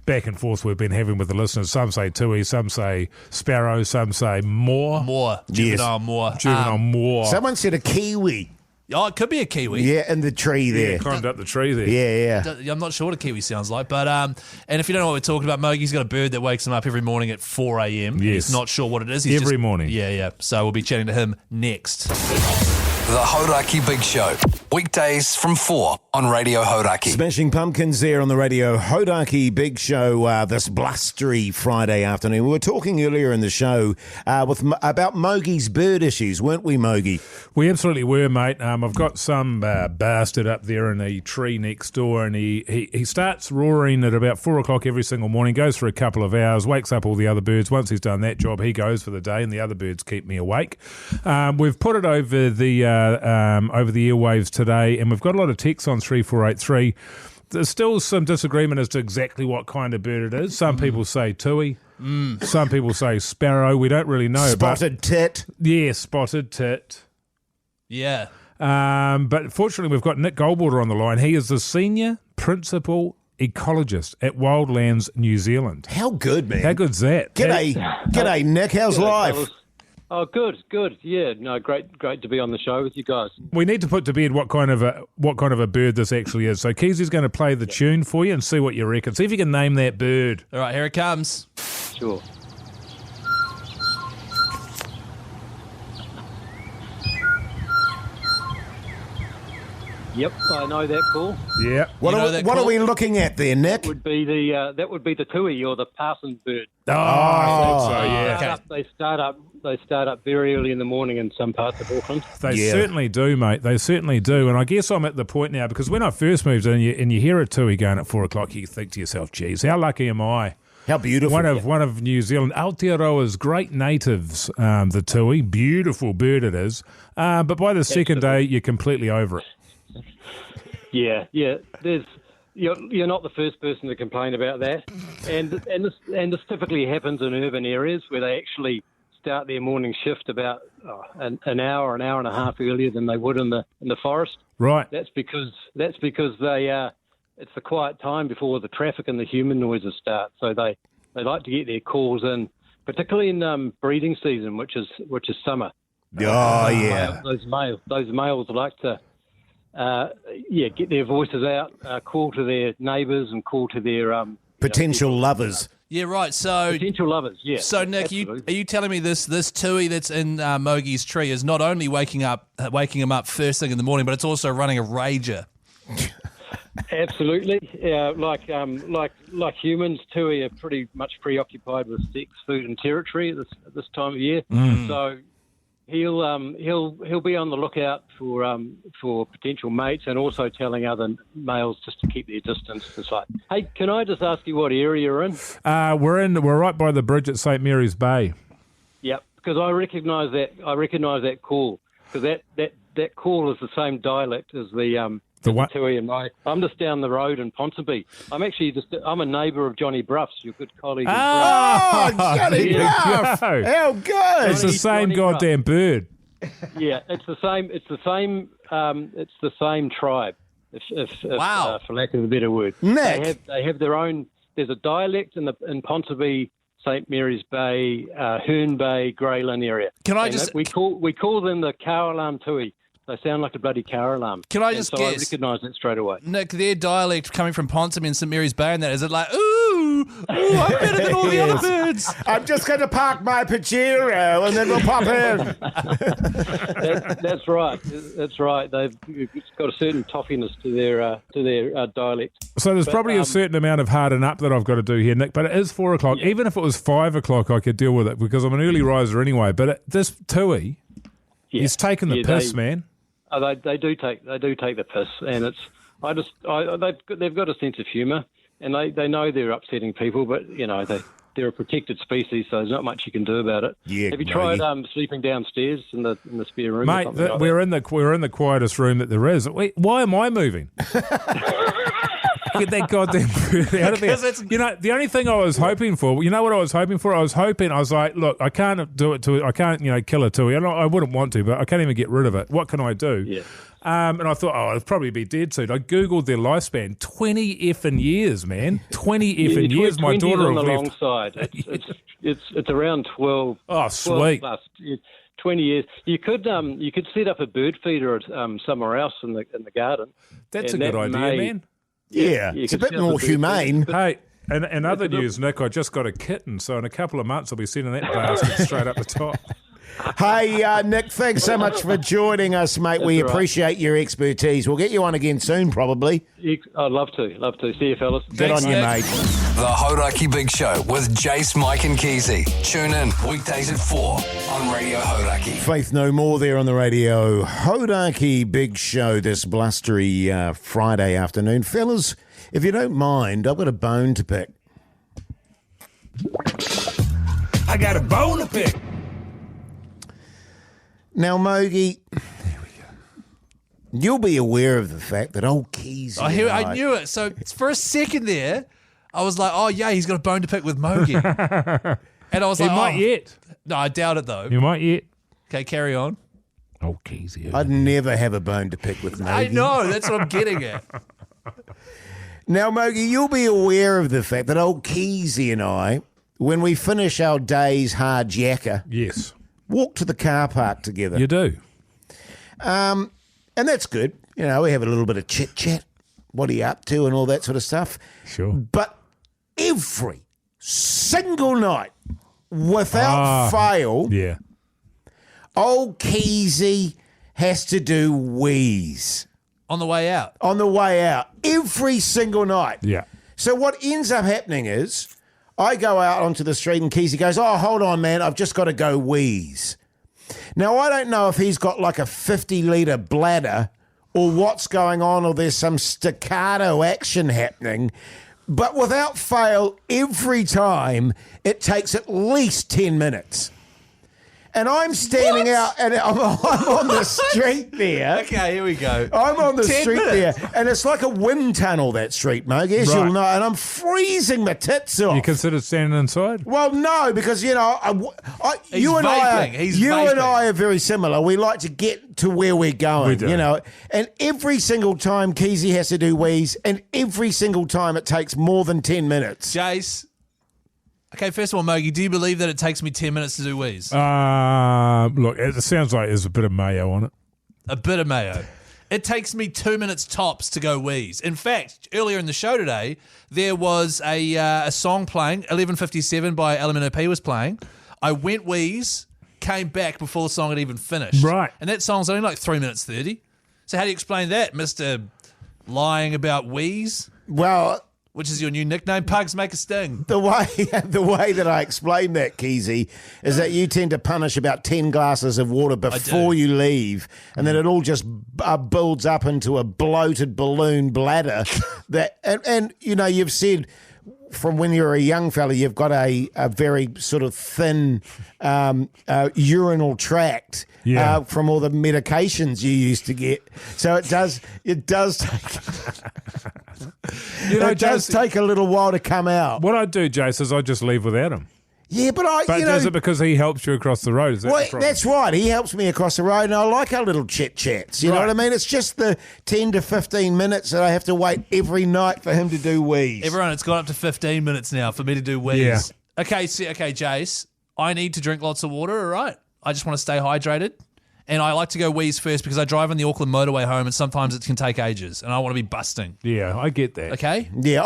back and forth we've been having with the listeners. Some say tui, some say sparrow, some say moor. Juvenile moor. Juvenile moor. Someone said a kiwi. Oh, it could be a kiwi. Yeah, in the tree there. Yeah, climbed up the tree there. Yeah. I'm not sure what a kiwi sounds like, but and if you don't know what we're talking about, Mogi's got a bird that wakes him up every morning at 4 a.m. Yes. He's not sure what it is. Every morning. Yeah. So we'll be chatting to him next. The Hauraki Big Show. Weekdays from 4 on Radio Hauraki. Smashing Pumpkins there on the Radio Hauraki Big Show this blustery Friday afternoon. We were talking earlier in the show about Mogi's bird issues, weren't we, Mogi? We absolutely were, mate. I've got some bastard up there in a tree next door, and he starts roaring at about 4 o'clock every single morning, goes for a couple of hours, wakes up all the other birds. Once he's done that job, he goes for the day, and the other birds keep me awake. We've put it over the airwaves today, and we've got a lot of texts on 3483. There's still some disagreement as to exactly what kind of bird it is. Some people say tui. Some people say sparrow. We don't really know. Spotted tit. Yeah, spotted tit. Yeah. But fortunately, we've got Nick Goldwater on the line. He is the senior principal ecologist at Wildlands New Zealand. How good, man. How good's that? G'day, Nick. How's life? Oh, good. Yeah, no, great to be on the show with you guys. We need to put to bed what kind of a bird this actually is. So Keyzie's going to play the tune for you and see what you reckon. See if you can name that bird. All right, here it comes. Sure. Yep, I know that call. Yeah. What are we looking at there, Nick? That would be the tui or the parsons bird. Oh, I think so. Yeah. They start up very early in the morning in some parts of Auckland. They certainly do, mate. They certainly do. And I guess I'm at the point now, because when I first moved in and you hear a tui going at 4 o'clock, you think to yourself, geez, how lucky am I? How beautiful. One of New Zealand, Aotearoa's great natives, the tui. Beautiful bird it is. But by the second day, you're completely over it. Yeah. You're not the first person to complain about that, and this typically happens in urban areas where they actually start their morning shift about an hour and a half earlier than they would in the forest. Right. That's because they it's the quiet time before the traffic and the human noises start. So they like to get their calls in, particularly in breeding season, which is summer. Oh, yeah. Those males like to, get their voices out, call to their neighbours and call to their potential lovers. Yeah, right. So potential lovers. Yeah. So Nick, are you telling me this tui that's in Mogie's tree is not only waking him up first thing in the morning, but it's also running a rager? Absolutely. Like humans, tui are pretty much preoccupied with sex, food, and territory at this time of year. So he'll be on the lookout for potential mates, and also telling other males just to keep their distance. It's like, hey, can I just ask you what area you're in? We're right by the bridge at St Mary's Bay. Yep, because I recognise that call, because that call is the same dialect as the tui and I'm just down the road in Ponsonby. I'm a neighbour of Johnny Bruff's, your good colleague. Oh, Johnny Bruff! How good! It's the same goddamn bird. Yeah, it's the same. It's the same tribe. Wow. For lack of a better word, Nick. They have their own. There's a dialect in Ponsonby, St Mary's Bay, Herne Bay, Grey Lynn area. We call them the car alarm tui. They sound like a bloody car alarm. Can I just guess? I recognise that straight away. Nick, their dialect coming from Ponsonby and St Mary's Bay and that, is it like, ooh, I'm better than all the other birds? I'm just going to park my Pajero and then we'll pop in. That's right. That's right. They've got a certain toffiness to their dialect. So there's probably a certain amount of harden up that I've got to do here, Nick, but it is 4 o'clock. Yeah. Even if it was 5 o'clock, I could deal with it because I'm an early riser anyway. But this tui, he's taking the piss, man. They do take the piss, and they've got a sense of humour, and they know they're upsetting people, but they're a protected species, so there's not much you can do about it. Yeah, have you tried sleeping downstairs in the spare room, mate? We're in the quietest room that there is. Why am I moving? Get that goddamn bird out of there. The only thing I was hoping for, what I was hoping for? I was like, look, I can't do it to it. I can't, kill a tui. I wouldn't want to, but I can't even get rid of it. What can I do? Yeah. And I thought, it'd probably be dead soon. I Googled their lifespan, 20 effing years, man. 20 effing years. My daughter on the left. long side. It's around 12. Oh, sweet. 12 plus. 20 years. You could set up a bird feeder somewhere else in the garden. That's a good idea, man. Yeah, it's a bit more humane. Hey, and other news, Nick, I just got a kitten, so in a couple of months I'll be sending that bastard straight up the top. Hey, Nick, thanks so much for joining us, mate. We appreciate your expertise. We'll get you on again soon, probably. I'd love to. See you, fellas. Good on you, mate. The Hauraki Big Show with Jase, Mike and Keyzie. Tune in weekdays at 4 on Radio Hauraki. Faith No More there on the Radio Hauraki Big Show this blustery Friday afternoon. Fellas, if you don't mind, I've got a bone to pick. I got a bone to pick. Now, Mogi, you'll be aware of the fact that old Keyzie. I knew it. So for a second there, I was like, oh, yeah, he's got a bone to pick with Mogi. And I was like, might yet. No, I doubt it, though. You might yet. Okay, carry on. Oh, Keyzie. I'd never have a bone to pick with Mogi. I know. That's what I'm getting at. Now, Mogi, you'll be aware of the fact that old Keyzie and I, when we finish our day's hard yakka, yes, walk to the car park together. You do. And that's good. We have a little bit of chit-chat. What are you up to and all that sort of stuff. Sure. But every single night, without fail, old Keyzie has to do wheeze. On the way out? On the way out. Every single night. Yeah. So what ends up happening is I go out onto the street and Keyzie goes, oh, hold on, man, I've just got to go wheeze. Now, I don't know if he's got like a 50-litre bladder or what's going on, or there's some staccato action happening, but without fail, every time it takes at least 10 minutes. And I'm standing out, and I'm on the street there. Okay, here we go. I'm on the 10 street minutes. there, and it's like a wind tunnel, that street, Moge, as Right. you'll know, and I'm freezing my tits off. You consider standing inside? Well, no, because, you know, He's you and vaping. He's and vaping. I are very similar. We like to get to where we're going, We do. you know. And every single time Keyzie has to do wheeze, and every single time it takes more than 10 minutes. Jace. Okay, first of all, Mogi, do you believe that it takes me 10 minutes to do wheeze? Look, it sounds like there's a bit of mayo on it. A bit of mayo. It takes me 2 minutes tops to go wheeze. In fact, earlier in the show today, there was a song playing, 11:57 by LMNOP was playing. I went wheeze, came back before the song had even finished. Right. And that song's only like 3 minutes 30. So how do you explain that, Mr. Lying about wheeze? Well, which is your new nickname, Pugs Make a Sting. the way that I explain that, Keyzie, is that you tend to punish about 10 glasses of water before you leave, and then it all just builds up into a bloated balloon bladder. That and you know, you've said from when you were a young fella, you've got a very sort of thin urinal tract from all the medications you used to get. So it does take it does take a little while to come out. What I do, Jase, is I just leave without him. Yeah, but is it because he helps you across the road? Is that the problem? That's right. He helps me across the road, and I like our little chit-chats. You know what I mean? It's just the 10 to 15 minutes that I have to wait every night for him to do wheeze. Everyone, it's gone up to 15 minutes now for me to do wheeze. Yeah. Okay, Jace, I need to drink lots of water, all right? I just want to stay hydrated. And I like to go wheeze first because I drive on the Auckland motorway home and sometimes it can take ages and I want to be busting. Yeah, I get that. Okay? Yeah,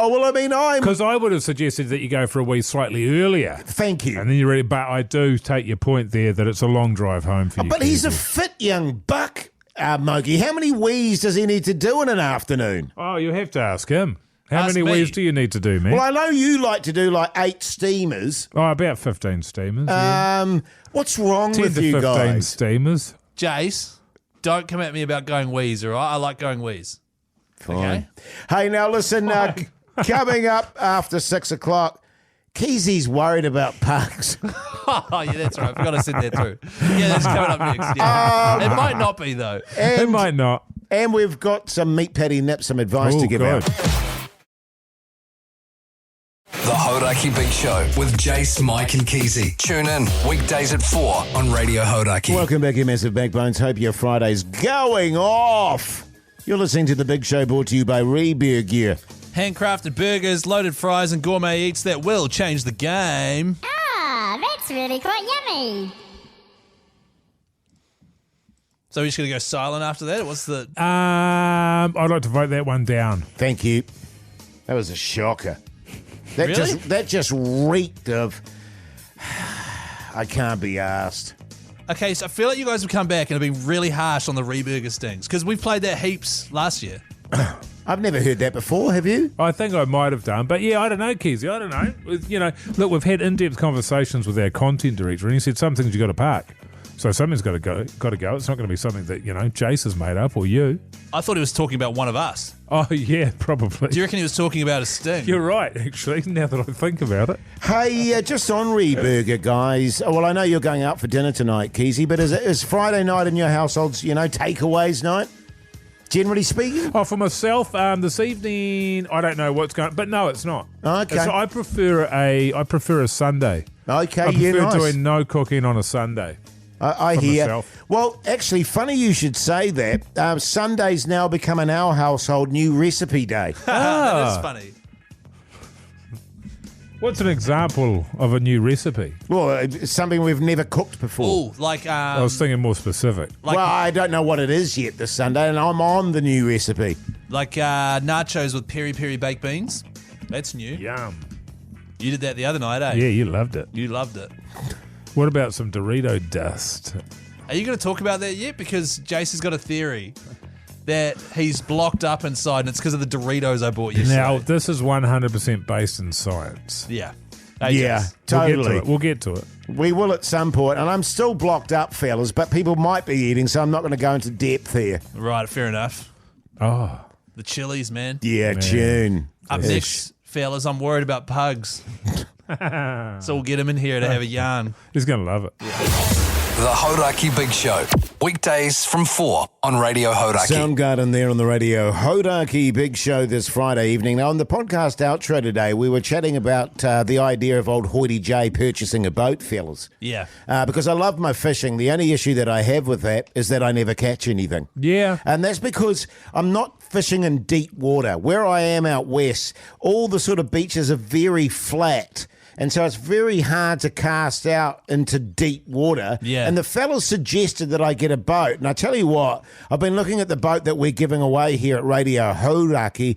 Because I would have suggested that you go for a wee slightly earlier. Thank you. And then you're ready. But I do take your point there that it's a long drive home for you. But he's a Keyzie. fit young buck, Mogi. How many wheeze does he need to do in an afternoon? Oh, you have to ask him. How Ask many me. wheeze do you need to do, man? Well, I know you like to do like 8 steamers. Oh, about 15 steamers. Yeah. What's wrong 10 with to you 15 guys? steamers. Jace, don't come at me about going wheeze, all right? I like going wheeze. Fine. Okay? Hey, now listen, coming up after 6 o'clock, Keyzie's worried about pugs. Oh, yeah, that's right. I forgot to send that through. Yeah, that's coming up next. Yeah. It might not be, though. And, It might not. And we've got some Meat Patty Nip, some advice to give out. The Hauraki Big Show with Jase, Mike and Keyzie. Tune in weekdays at 4 on Radio Hauraki. Welcome back, you massive backbones. Hope your Friday's going off. You're listening to The Big Show, brought to you by Reburger. Handcrafted burgers, loaded fries and gourmet eats that will change the game. Ah, that's really quite yummy. So we're just going to go silent after that? What's the... I'd like to vote that one down. Thank you. That was a shocker. Really? That just reeked of... I can't be asked. Okay, so I feel like you guys have come back and have been really harsh on the Reburger stings because we've played that heaps last year. I've never heard that before, have you? I think I might have done. But yeah, I don't know, Keyzie. I don't know. You know, look, we've had in-depth conversations with our content director and he said some things you got to park. So something's got to go. It's not going to be something that, you know, Jase has made up or you. I thought he was talking about one of us. Oh, yeah, probably. Do you reckon he was talking about a sting? You're right, actually, now that I think about it. Hey, just on Reburger, guys. Well, I know you're going out for dinner tonight, Keyzie, but is Friday night in your households, you know, takeaways night? Generally speaking? Oh, for myself, this evening, I don't know what's going on, but no, it's not. Okay. So I prefer a Sunday. Okay, I yeah, prefer nice. doing no cooking on a Sunday. I for hear. myself. Well, actually, funny you should say that. Sunday's now become in our household new recipe day. That is funny. What's an example of a new recipe? Well, it's something we've never cooked before. Oh, like... I was thinking more specific. Like, well, I don't know what it is yet this Sunday, and I'm on the new recipe. like nachos with peri-peri baked beans. That's new. Yum. You did that the other night, eh? Yeah, you loved it. You loved it. What about some Dorito dust? Are you going to talk about that yet? Because Jace has got a theory that he's blocked up inside and it's because of the Doritos I bought yesterday. Now, this is 100% based in science. Yeah. Yeah, Jace. totally. We'll get to it. We will at some point, and I'm still blocked up, fellas, but people might be eating, so I'm not going to go into depth here. Right, fair enough. Oh. The chilies, man. Yeah, Man. tune. Up next, fellas, I'm worried about pugs. So we'll get him in here to have a yarn. He's going to love it. The Hauraki Big Show. Weekdays from 4 on Radio Hauraki. Soundgarden there on the Radio Hauraki Big Show this Friday evening. Now, on the podcast outro today, we were chatting about the idea of old Hoyte J purchasing a boat, fellas. Yeah. Because I love my fishing. The only issue that I have with that is that I never catch anything. Yeah. And that's because I'm not fishing in deep water. Where I am out west, all the sort of beaches are very flat. And so it's very hard to cast out into deep water. Yeah. And the fellas suggested that I get a boat. And I tell you what, I've been looking at the boat that we're giving away here at Radio Hauraki.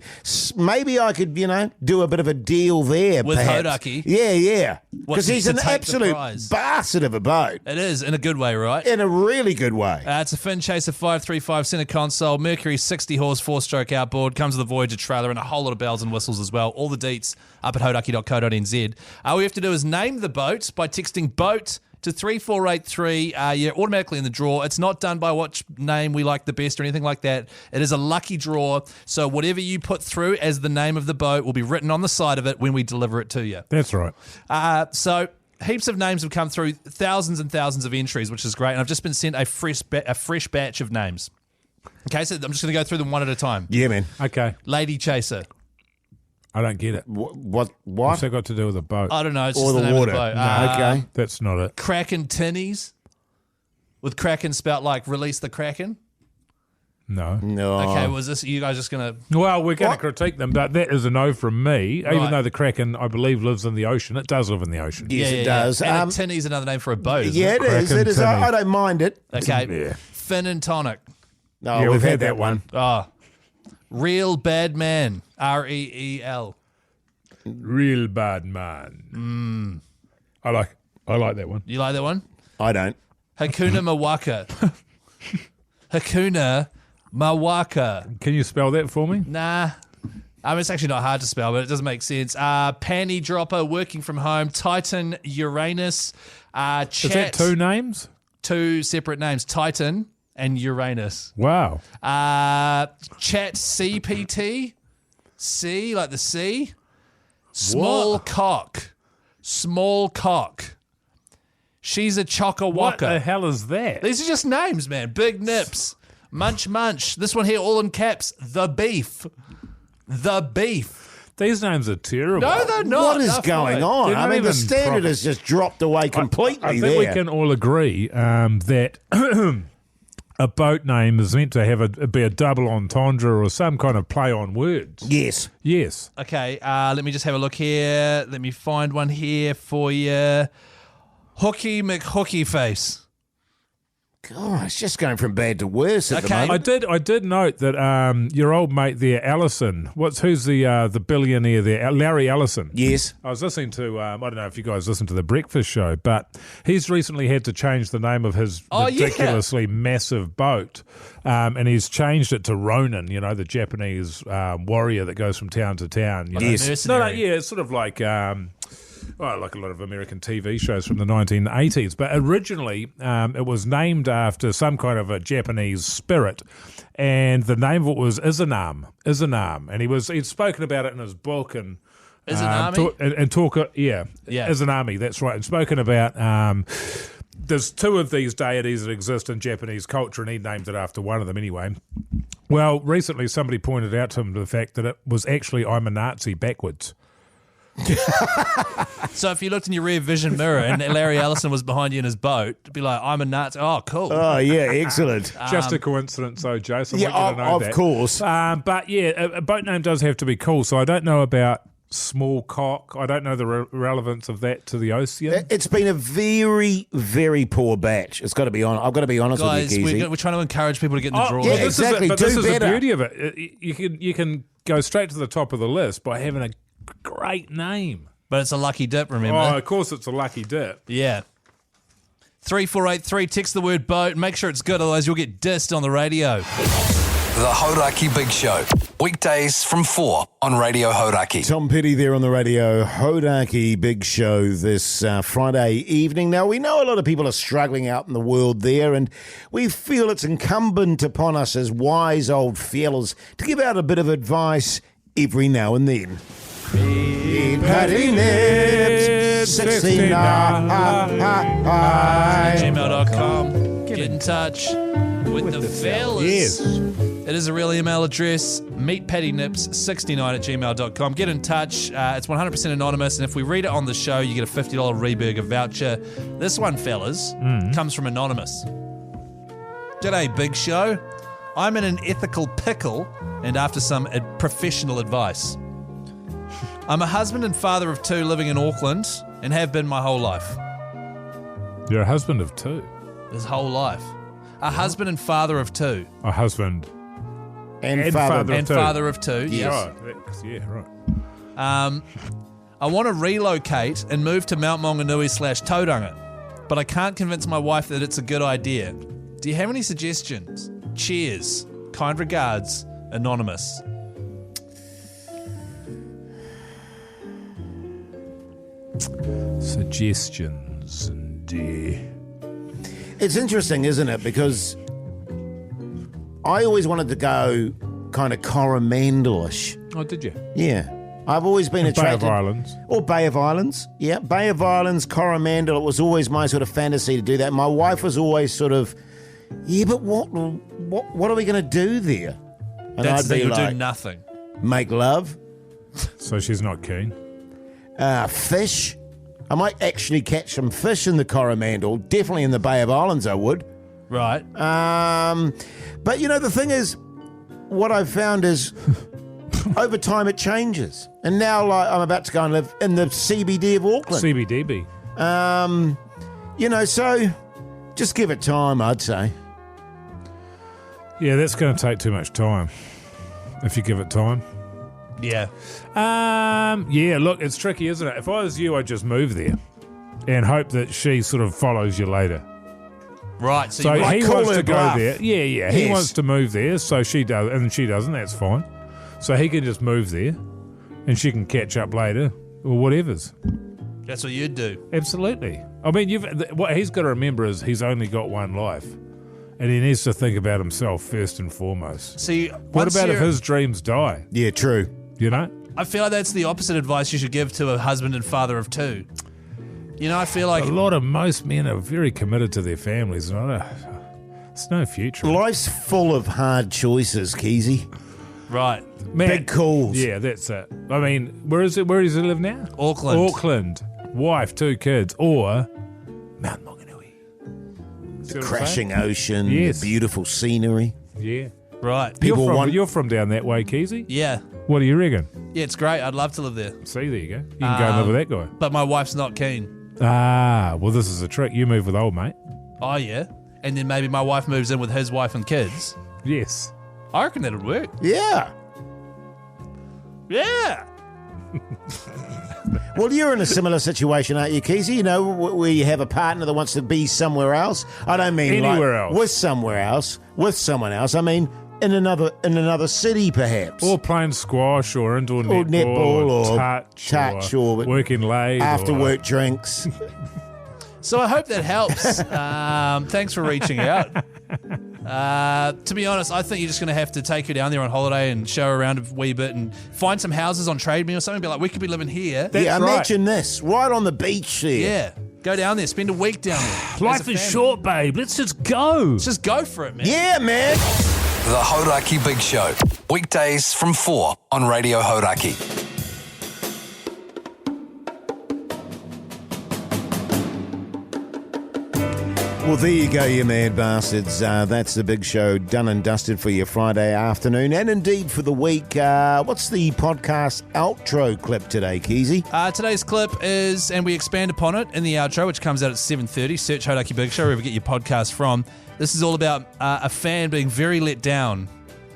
Maybe I could, do a bit of a deal there. With perhaps. Hauraki? Yeah. What, Because he's to an take the absolute prize? bastard of a boat. It is, in a good way, right? In a really good way. It's a Fin Chaser 535 centre console, Mercury 60 horse 4-stroke outboard, comes with a Voyager trailer and a whole lot of bells and whistles as well. All the deets up at hauraki.co.nz. All you have to do is name the boat by texting BOAT to 3483. You're automatically in the draw. It's not done by what name we like the best or anything like that. It is a lucky draw. So whatever you put through as the name of the boat will be written on the side of it when we deliver it to you. That's right. So heaps of names have come through, thousands and thousands of entries, which is great. And I've just been sent a fresh batch of names. Okay, so I'm just going to go through them one at a time. Yeah, man. Okay. Lady Chaser. I don't get it. What? What's that got to do with a boat? I don't know. It's Or just the the name water. of the boat. No, okay. That's not it. Kraken Tinnies. With Kraken spelt like release the Kraken. No. Okay, was this you guys just going to... Well, we're going to critique them, but that is a no from me. Right. Even though the Kraken, I believe, lives in the ocean. It does live in the ocean. Yes, it does. And a tinny's another name for a boat, isn't Yeah, it? it is. Kraken It is. tinny. I don't mind it. Okay. Yeah. Fin and Tonic. No, Yeah, we've had that one. Oh. Real Bad Man. REEL. Real bad man. I like that one. You like that one? I don't. Hakuna Mawaka. Hakuna Mawaka. Can you spell that for me? Nah. It's actually not hard to spell, but it doesn't make sense. Panty Dropper, Working From Home, Titan Uranus, Chat. Is that two names? Two separate names, Titan and Uranus. Wow. Chat CPT, C like the C. Small cock. Small cock. She's a chocker What the walker. hell is that? These are just names, man. Big Nips. Munch Munch. This one here, all in caps. The Beef. The Beef. These names are terrible. No, they're not. What is They're going fine. on? They're I not mean, the even standard proper. has just dropped away completely I think there. we can all agree that a boat name is meant to be a double entendre or some kind of play on words. Yes. Yes. Okay, let me just have a look here. Let me find one here for you. Hooky McHooky Face. God, it's just going from bad to worse at the Okay. moment. I did note that your old mate there, Allison. Who's the billionaire there? Larry Ellison. Yes. I was listening to. I don't know if you guys listen to the Breakfast Show, but he's recently had to change the name of his ridiculously massive boat, and he's changed it to Ronin. You know, the Japanese warrior that goes from town to town. You know? Yes. No, yeah, it's sort of like. Like a lot of American TV shows from the 1980s. But originally, it was named after some kind of a Japanese spirit, and the name of it was Izanam. And he'd spoken about it in his book and Izanami? Yeah, Izanami, that's right. And spoken about there's two of these deities that exist in Japanese culture, and he named it after one of them anyway. Well, recently somebody pointed out to him the fact that it was actually I'm a Nazi backwards. So if you looked in your rear vision mirror and Larry Ellison was behind you in his boat, it'd be like, I'm a Nazi. Oh, cool. Oh, yeah, excellent. Just a coincidence, though, Jason. Yeah, I want you to know of that. course. But yeah, a boat name does have to be cool. So I don't know about small cock. I don't know the relevance of that to the ocean. It's been a very, very poor batch. It's got to be on. I've got to be honest Guys, with you, Keyzie. we're trying to encourage people to get in the draw. yeah, This exactly. This Do is better. the beauty of it. You can go straight to the top of the list by having a great name. But it's a lucky dip, remember? Oh, of course it's a lucky dip. Yeah. 3483, text the word boat. Make sure it's good, otherwise you'll get dissed on the radio. The Hauraki Big Show. Weekdays from 4 on Radio Hauraki. Tom Petty there on the Radio Hauraki Big Show this Friday evening. Now, we know a lot of people are struggling out in the world there, and we feel it's incumbent upon us as wise old fellas to give out a bit of advice every now and then. Patty Nips. 69. gmail.com. Get in touch with the fellas. Yes. It is a real email address, meatpattynips69@gmail.com. Get in touch. It's 100% anonymous, and if we read it on the show, you get a $50 Reburger voucher. This one, fellas, comes from Anonymous. G'day, Big Show. I'm in an ethical pickle, and after some professional advice. I'm a husband and father of 2 living in Auckland, and have been my whole life. You're a husband of 2. His whole life. A husband and father of 2. A husband. And father of 2. Yes. Right. Yeah, right. I want to relocate and move to Mount Maunganui/Tauranga, but I can't convince my wife that it's a good idea. Do you have any suggestions? Cheers. Kind regards, Anonymous. Suggestions and It's interesting, isn't it? Because I always wanted to go kind of Coromandel-ish. Oh, did you? Yeah. I've always been attracted... Bay of Islands. Or Bay of Islands. Yeah, Bay of Islands, Coromandel. It was always my sort of fantasy to do that. My wife was always sort of, yeah, but what are we going to do there? And That's I'd be you'll like, do nothing. Make love. So she's not keen? Fish. I might actually catch some fish in the Coromandel. Definitely in the Bay of Islands I would. Right. But, you know, the thing is, what I've found is over time it changes. And now, like, I'm about to go and live in the CBD of Auckland. CBDB. You know, so just give it time, I'd say. Yeah, that's going to take too much time if you give it time. Yeah. Yeah, look, it's tricky, isn't it? If I was you, I'd just move there and hope that she sort of follows you later. Right. So you he wants to go bluff. there. Yeah. He wants to move there, so she does, and she doesn't. That's fine. So he can just move there, and she can catch up later or whatever's. That's what you'd do. Absolutely. I mean, what he's got to remember is he's only got one life, and he needs to think about himself first and foremost. See, what about if his dreams die? Yeah, true. You know? I feel like that's the opposite advice you should give to a husband and father of 2. You know, I feel like most men are very committed to their families. It's no future. Life's full of hard choices, Keyzie. Right. Man, big calls. Yeah, that's it. I mean, where does he live now? Auckland. Wife, 2 kids, or Mount Maunganui. The crashing ocean, Yes. the beautiful scenery. Yeah. Right. You're from down that way, Keyzie? Yeah. What do you reckon? Yeah, it's great. I'd love to live there. See, there you go. You can go and live with that guy. But my wife's not keen. Well, this is a trick. You move with old mate. Oh, yeah? And then maybe my wife moves in with his wife and kids. Yes. I reckon that'd work. Yeah. Yeah. Well, you're in a similar situation, aren't you, Keyzie? You know, where you have a partner that wants to be somewhere else. I don't mean anywhere like else. with somewhere else, with someone else. I mean in another city, perhaps. Or playing squash or indoor netball or touch or working late. After work drinks. So I hope that helps. Thanks for reaching out. To be honest, I think you're just going to have to take her down there on holiday and show her around a wee bit and find some houses on Trade Me or something. Be like, we could be living here. Imagine this, right on the beach there. Yeah. Go down there, spend a week down there. Life is short, babe. Let's just go. Let's just go for it, man. Yeah, man. The Hauraki Big Show. Weekdays from 4 on Radio Hauraki. Well, there you go, you mad bastards. That's the Big Show done and dusted for your Friday afternoon and indeed for the week. What's the podcast outro clip today, Keyzie? Today's clip is, and we expand upon it in the outro, which comes out at 7:30. Search Hauraki Big Show, wherever you get your podcast from. This is all about a fan being very let down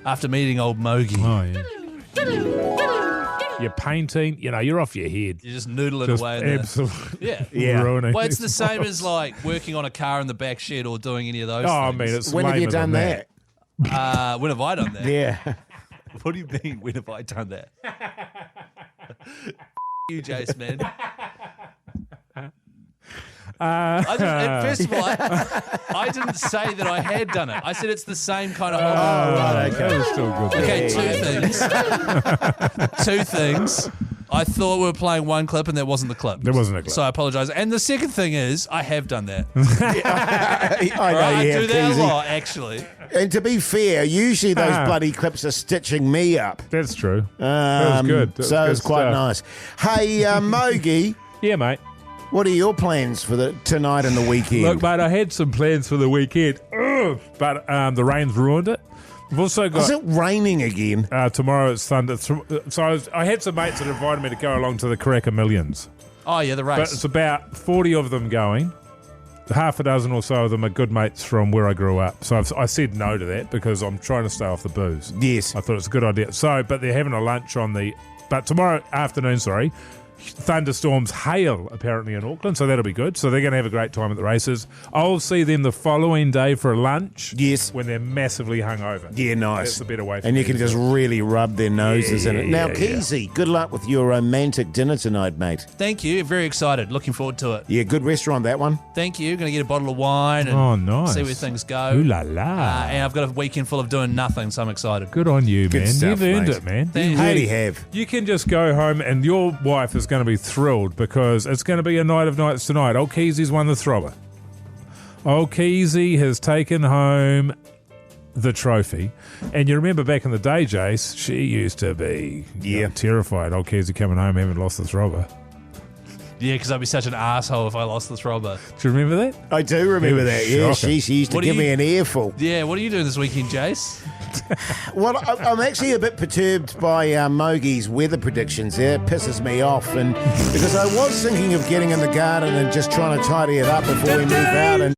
after meeting old Mogi. Oh, yeah. You're painting, you're off your head. You're just noodling away. Absolutely. Yeah. Ruining. Well, it's the same as like working on a car in the back shed or doing any of those Oh, I things. mean, it's When have you done that? When have I done that? Yeah. What do you mean, when have I done that? You, Jase, man. First of all, I didn't say that I had done it. I said it's the same kind of Right, okay. That was still good. Okay, two things. I thought we were playing one clip and that wasn't the clip. There wasn't a clip. So I apologise. And the second thing is, I have done that. I know I you do have, that Keyzie. a lot, actually. And to be fair, usually those bloody clips are stitching me up. That's true. That was good. That was so good it's quite stuff. nice. Hey, Mogi. Yeah, mate. What are your plans for tonight and the weekend? Look, mate, I had some plans for the weekend, but the rain's ruined it. We've also got... Is it raining again? Tomorrow it's thunder. So I had some mates that invited me to go along to the Cracker Millions. Oh, yeah, the race. But it's about 40 of them going. Half a dozen or so of them are good mates from where I grew up. So I said no to that because I'm trying to stay off the booze. Yes. I thought it's a good idea. So, but they're having a lunch on the... But tomorrow afternoon, thunderstorms, hail apparently in Auckland, so that'll be good. So they're going to have a great time at the races. I'll see them the following day for lunch. Yes. When they're massively hungover. Yeah, nice. That's a better way for And me you can to just do it. really rub their noses in it. Now, yeah. Keyzie, good luck with your romantic dinner tonight, mate. Thank you. Very excited. Looking forward to it. Yeah, good restaurant, that one. Thank you. Going to get a bottle of wine and Oh, nice. see where things go. Ooh la la. And I've got a weekend full of doing nothing, so I'm excited. Good on you, Good man. stuff, You've earned mate. it, man. You really have. You can just go home and your wife is going to be thrilled because it's going to be a night of nights tonight. Old Keyzie's won the Throbber. Old Keyzie has taken home the trophy. And you remember back in the day, Jase, she used to be terrified. Old Keyzie coming home having lost the Throbber. Yeah, because I'd be such an asshole if I lost the Throbber. Do you remember that? I do remember that. Yeah, Shocking. she used to give me an earful. Yeah, what are you doing this weekend, Jase? Well, I'm actually a bit perturbed by Mogi's weather predictions there. It pisses me off, and because I was thinking of getting in the garden and just trying to tidy it up before we move out. And